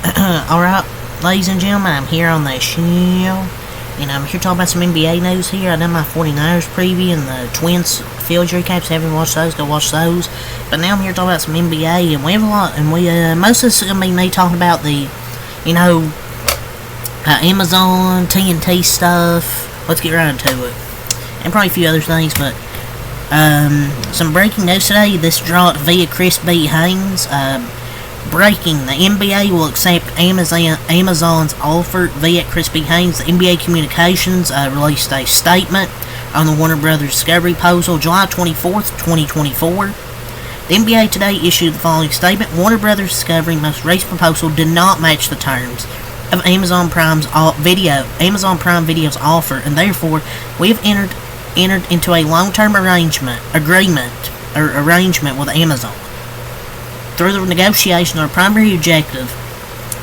Alright, ladies and gentlemen, I'm here on the show, and I'm here talking about some NBA news here. I done my 49ers preview and the Twins field recaps. If you haven't watched those, go watch those. But now I'm here talking about some NBA, and we have a lot, and most of this is going to be me talking about the, Amazon, TNT stuff. Let's get right into it. And probably a few other things, but some breaking news today. This dropped via Chris B. Haynes. Breaking: the NBA will accept Amazon's offer via Chris B. Haynes. The NBA Communications released a statement on the Warner Brothers Discovery proposal July 24th, 2024. The NBA today issued the following statement: Warner Brothers Discovery most recent proposal did not match the terms of Amazon Prime Video's offer, and therefore we have entered into a long-term arrangement with Amazon. Through the negotiation, our primary objective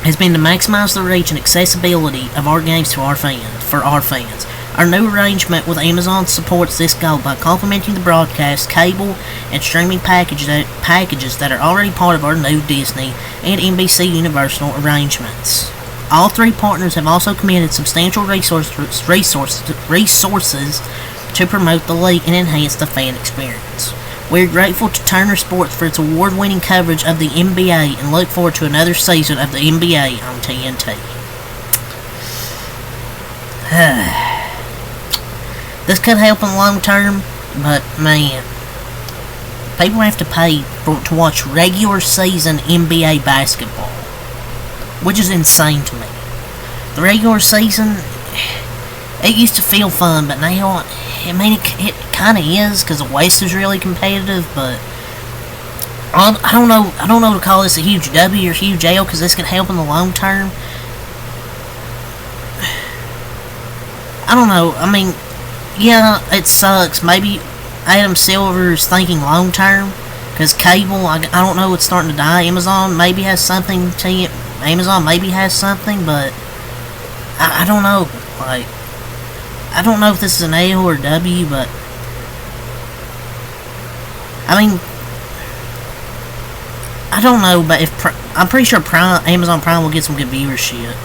has been to maximize the reach and accessibility of our games for our fans. Our new arrangement with Amazon supports this goal by complementing the broadcast, cable, and streaming packages that are already part of our new Disney and NBC Universal arrangements. All three partners have also committed substantial resources to promote the league and enhance the fan experience. We are grateful to Turner Sports for its award-winning coverage of the NBA and look forward to another season of the NBA on TNT. This could help in the long term, but man, people have to pay to watch regular season NBA basketball, which is insane to me. The regular season, it used to feel fun, but now, it kind of is, because the West is really competitive, but I don't know to call this a huge W or huge L, because this could help in the long term. I don't know, yeah, it sucks. Maybe Adam Silver is thinking long term, because cable, I don't know, it's starting to die. Amazon maybe has something, but I don't know, I don't know if this is an L or W, but I don't know, but I'm pretty sure Amazon Prime will get some good viewership.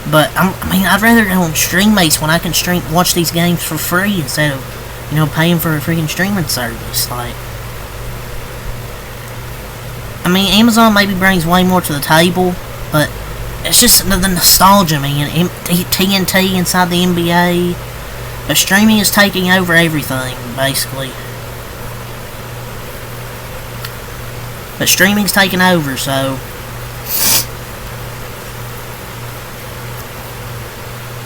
But I'd rather go on StreamMates when I can watch these games for free instead of, paying for a freaking streaming service. Amazon maybe brings way more to the table, but it's just the nostalgia, man. TNT inside the NBA. But streaming is taking over everything, basically. But streaming's taking over, so.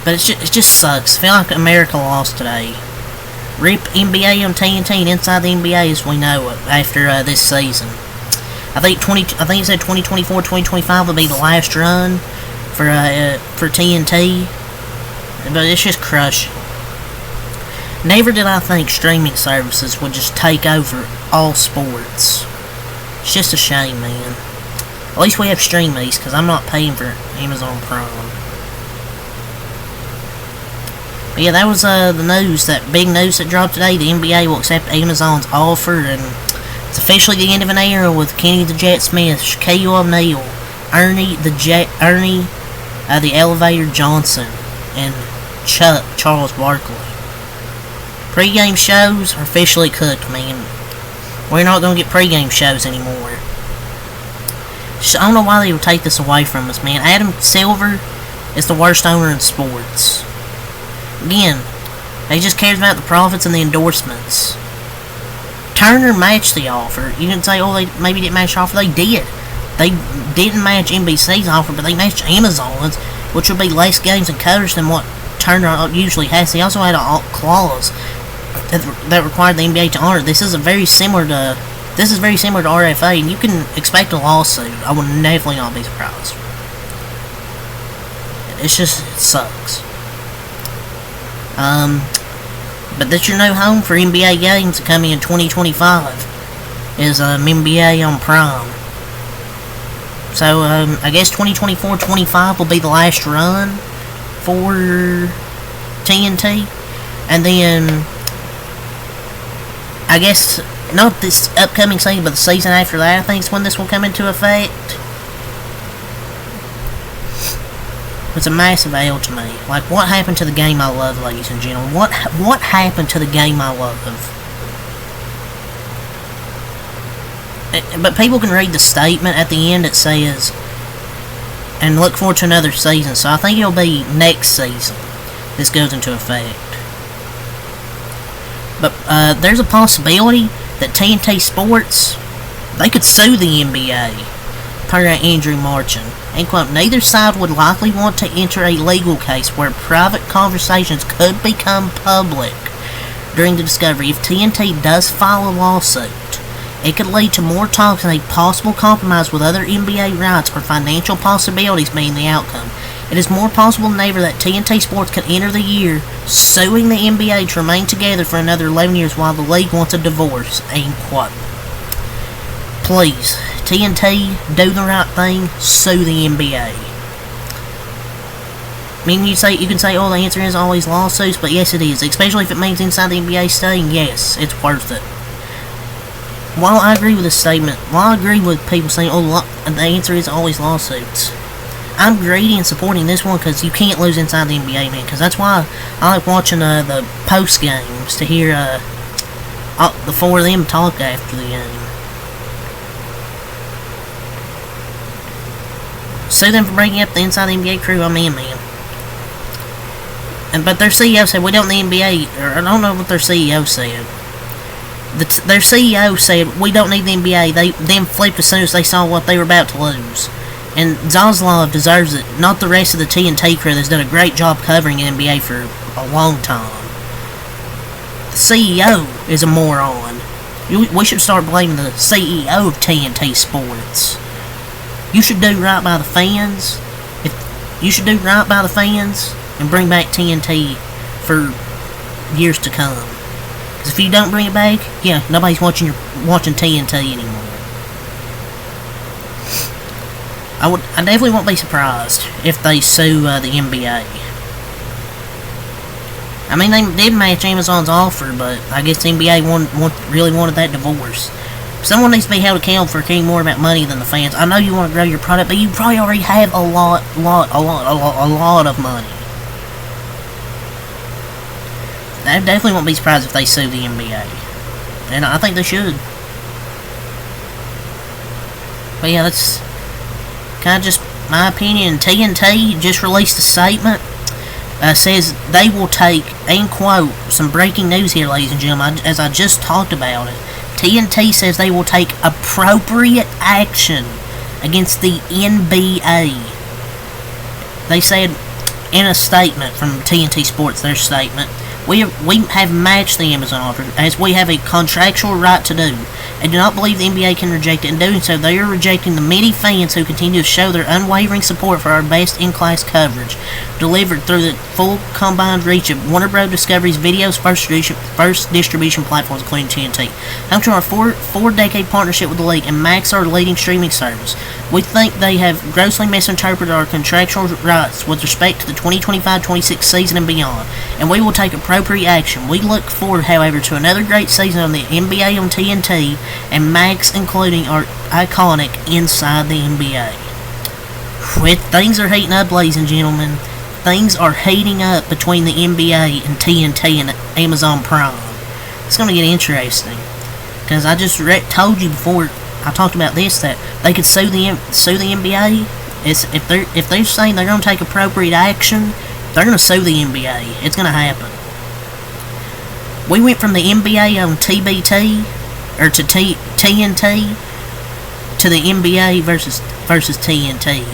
But it just sucks. I feel like America lost today. RIP NBA on TNT and inside the NBA as we know it after this season. I think it said 2024-2025 will be the last run for TNT, but it's just crushing. Never did I think streaming services would just take over all sports. It's just a shame, man. At least we have StreamMates, because I'm not paying for Amazon Prime. But yeah, that was the news, that big news that dropped today. The NBA will accept Amazon's offer, and it's officially the end of an era with Kenny the Jet Smith, Shaquille O'Neal, Ernie the Elevator Johnson, and Chuck Charles Barkley. Pre-game shows are officially cooked, man. We're not going to get pre-game shows anymore. I don't know why they would take this away from us, man. Adam Silver is the worst owner in sports. Again, he just cares about the profits and the endorsements. Turner matched the offer. You can say, they maybe didn't match the offer. They did. They didn't match NBC's offer, but they matched Amazon's, which would be less games and coverage than what Turner usually has. He also had a clause that required the NBA to honor. This is very similar to RFA, and you can expect a lawsuit. I would definitely not be surprised. It sucks. But that's your new home for NBA games coming in 2025 is NBA on Prime. So I guess 2024-25 will be the last run for TNT, and then I guess not this upcoming season, but the season after that, I think is when this will come into effect. was a massive L to me. Like, what happened to the game I love, ladies and gentlemen? What happened to the game I love? But people can read the statement at the end that says, and look forward to another season. So I think it'll be next season this goes into effect. But there's a possibility that TNT Sports, they could sue the NBA, per Andrew Marchand. And quote, neither side would likely want to enter a legal case where private conversations could become public during the discovery. If TNT does file a lawsuit, it could lead to more talks and a possible compromise with other NBA rights or financial possibilities being the outcome. It is more possible than ever that TNT Sports could enter the year suing the NBA to remain together for another 11 years while the league wants a divorce. End quote. Please, TNT, do the right thing, sue the NBA. I mean, you can say, oh, the answer is always lawsuits, but yes, it is. Especially if it means inside the NBA staying, yes, it's worth it. While I agree with this statement, while I agree with people saying, oh, the answer is always lawsuits, I'm greedy in supporting this one because you can't lose inside the NBA, man. Because that's why I like watching the post games to hear the four of them talk after the game. Sue them for breaking up the inside the NBA crew. I'm in, man. But their CEO said we don't need the NBA. Or I don't know what their CEO said. Their CEO said we don't need the NBA. They then flipped as soon as they saw what they were about to lose. And Zaslav deserves it, not the rest of the TNT crew that's done a great job covering the NBA for a long time. The CEO is a moron. We should start blaming the CEO of TNT Sports. You should do right by the fans. You should do right by the fans and bring back TNT for years to come. Because if you don't bring it back, yeah, nobody's watching TNT anymore. I definitely won't be surprised if they sue the NBA. I mean, they did match Amazon's offer, but I guess the NBA really wanted that divorce. Someone needs to be held accountable for caring more about money than the fans. I know you want to grow your product, but you probably already have a lot of money. I definitely won't be surprised if they sue the NBA. And I think they should. But yeah, that's kind of just my opinion. TNT just released a statement. Says they will take, and quote, some breaking news here, ladies and gentlemen, as I just talked about it. TNT says they will take appropriate action against the NBA. They said in a statement from TNT Sports, their statement, we have matched the Amazon offer as we have a contractual right to do, and do not believe the NBA can reject it. In doing so, they are rejecting the many fans who continue to show their unwavering support for our best in-class coverage, delivered through the full combined reach of Warner Bros. Discovery's video's first distribution platforms, including TNT. Come to our four-decade partnership with the league and Max, our leading streaming service. We think they have grossly misinterpreted our contractual rights with respect to the 2025-26 season and beyond, and we will take appropriate action. We look forward, however, to another great season on the NBA on TNT, and Max including our iconic Inside the NBA. Things are heating up, ladies and gentlemen. Things are heating up between the NBA and TNT and Amazon Prime. It's going to get interesting. Because I just told you before I talked about this that they could sue the NBA. If they're saying they're going to take appropriate action, they're going to sue the NBA. It's going to happen. We went from the NBA on TBT or to TNT to the NBA versus TNT.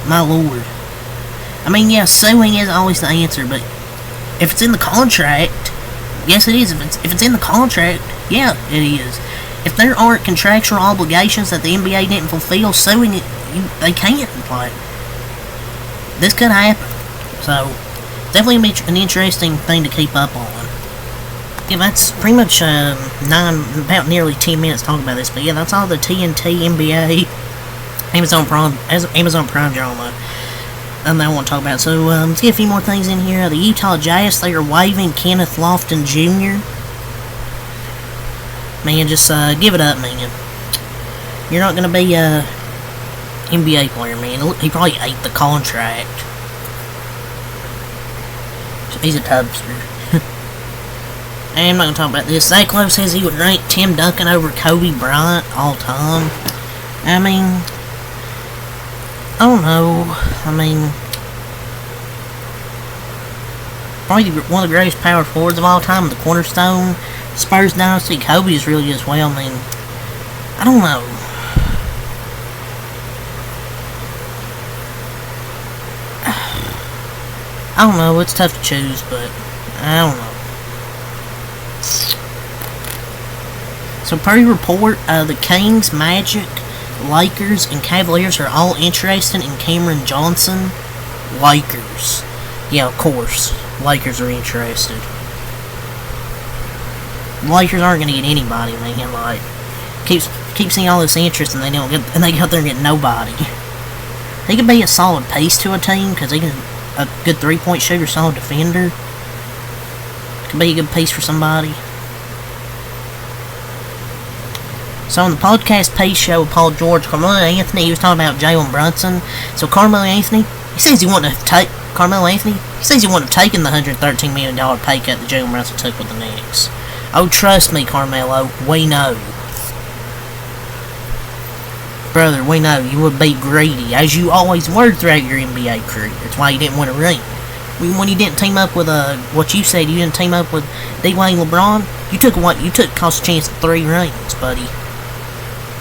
My lord. I mean, yeah, suing isn't always the answer, but if it's in the contract, yes, it is. If it's in the contract, yeah, it is. If there aren't contractual obligations that the NBA didn't fulfill, suing it, they can't. Like, this could happen. So, definitely an interesting thing to keep up on. Yeah, that's pretty much about nearly 10 minutes talking about this. But yeah, that's all the TNT, NBA, Amazon Prime drama that I want to talk about. So let's get a few more things in here. The Utah Jazz, they are waiving Kenneth Lofton Jr. Man, just give it up, man. You're not going to be NBA player, man. He probably ate the contract. He's a tubster. I'm not gonna talk about this. Zach Lowe says he would rank Tim Duncan over Kobe Bryant all time. I mean, I don't know. I mean, probably one of the greatest power forwards of all time, the cornerstone, Spurs dynasty. Kobe is really as well. I mean, I don't know. I don't know. It's tough to choose, but I don't know. So, per report, the Kings, Magic, Lakers, and Cavaliers are all interested in Cameron Johnson. Lakers. Yeah, of course. Lakers are interested. Lakers aren't going to get anybody, man. Like, keep seeing all this interest, and they go out there and get nobody. He could be a solid piece to a team because he can a good 3-point shooter, solid defender. Could be a good piece for somebody. So on the podcast Pace Show with Paul George, Carmelo Anthony, he was talking about Jalen Brunson. So Carmelo Anthony, he says he wouldn't have taken the $113 million pay cut that Jalen Brunson took with the Knicks. Oh, trust me, Carmelo, we know. Brother, we know you would be greedy, as you always were throughout your NBA career. That's why you didn't win a ring. When you didn't team up with what you said, you didn't team up with Dwayne LeBron. You cost a chance at 3 rings, buddy.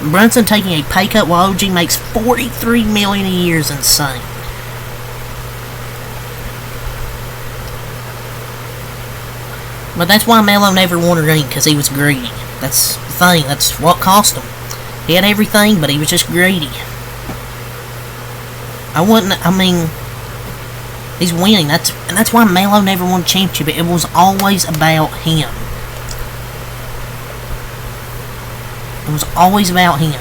Brunson taking a pay cut while OG makes $43 million a year is insane. But that's why Melo never won a ring, because he was greedy. That's the thing. That's what cost him. He had everything, but he was just greedy. He's winning. That's why Melo never won a championship. It was always about him. It was always about him.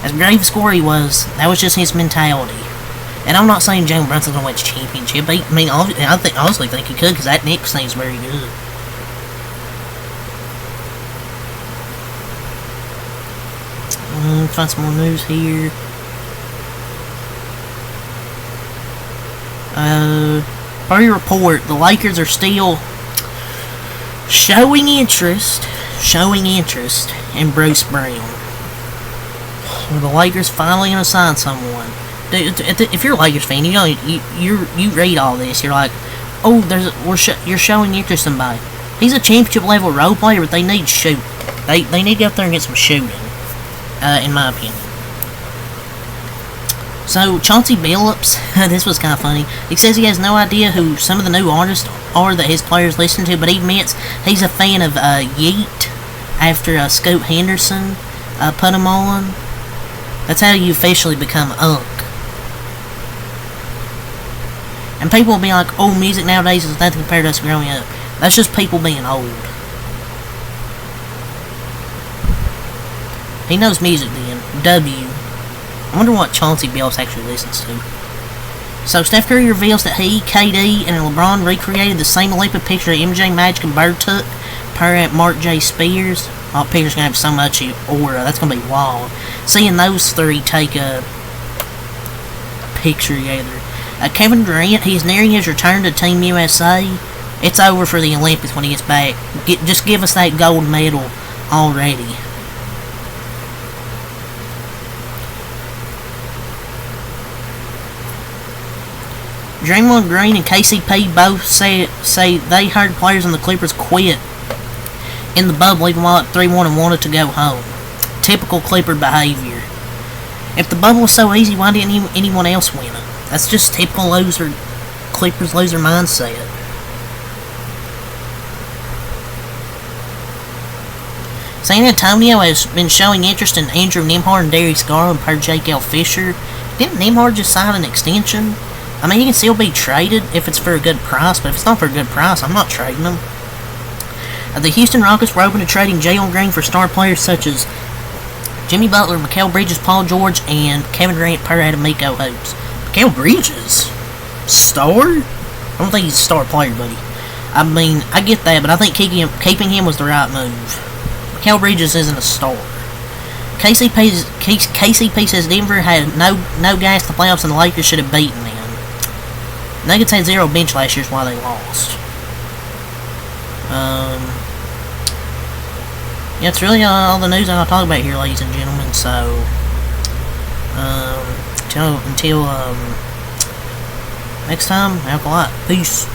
As great a scorer he was, that was just his mentality. And I'm not saying Jalen Brunson's going to win a championship. I honestly think he could, because that Knicks thing's very good. Find some more news here. Per report, the Lakers are still showing interest in Bruce Brown. The Lakers finally gonna sign someone. If you're a Lakers fan, you read all this. You're like, oh, you're showing interest in somebody. He's a championship level role player, but they need shoot. They need to go out there and get some shooting. In my opinion. So, Chauncey Billups, this was kind of funny. He says he has no idea who some of the new artists are that his players listen to, but he admits he's a fan of Yeet after Scoot Henderson put him on. That's how you officially become Unk. And people will be like, oh, music nowadays is nothing compared to us growing up. That's just people being old. He knows music then. W. I wonder what Chauncey Billups actually listens to. So, Steph Curry reveals that he, KD, and LeBron recreated the same Olympic picture that MJ, Magic, and Bird took, per at Mark J. Spears. Oh, picture's gonna have so much aura. That's gonna be wild. Seeing those three take a picture together. Kevin Durant, he's nearing his return to Team USA. It's over for the Olympics when he gets back. Just give us that gold medal already. Draymond Green and KCP both say they heard players on the Clippers quit in the bubble even while at 3-1 and wanted to go home. Typical Clipper behavior. If the bubble was so easy, why didn't anyone else win it? That's just typical Clippers loser mindset. San Antonio has been showing interest in Andrew Nembhard and Darius Garland per Jake L. Fisher. Didn't Nembhard just sign an extension? I mean, he can still be traded if it's for a good price, but if it's not for a good price, I'm not trading him. The Houston Rockets were open to trading Jalen Green for star players such as Jimmy Butler, Mikal Bridges, Paul George, and Kevin Durant per Adamico Hopes. Mikal Bridges? Star? I don't think he's a star player, buddy. I mean, I get that, but I think keeping him was the right move. Mikal Bridges isn't a star. KCP says Denver had no gas in the playoffs and the Lakers should have beaten them. Nuggets had 0 bench last year is why they lost. Yeah, it's really all the news I'm gonna talk about here, ladies and gentlemen. So, until next time, have a lot. Peace.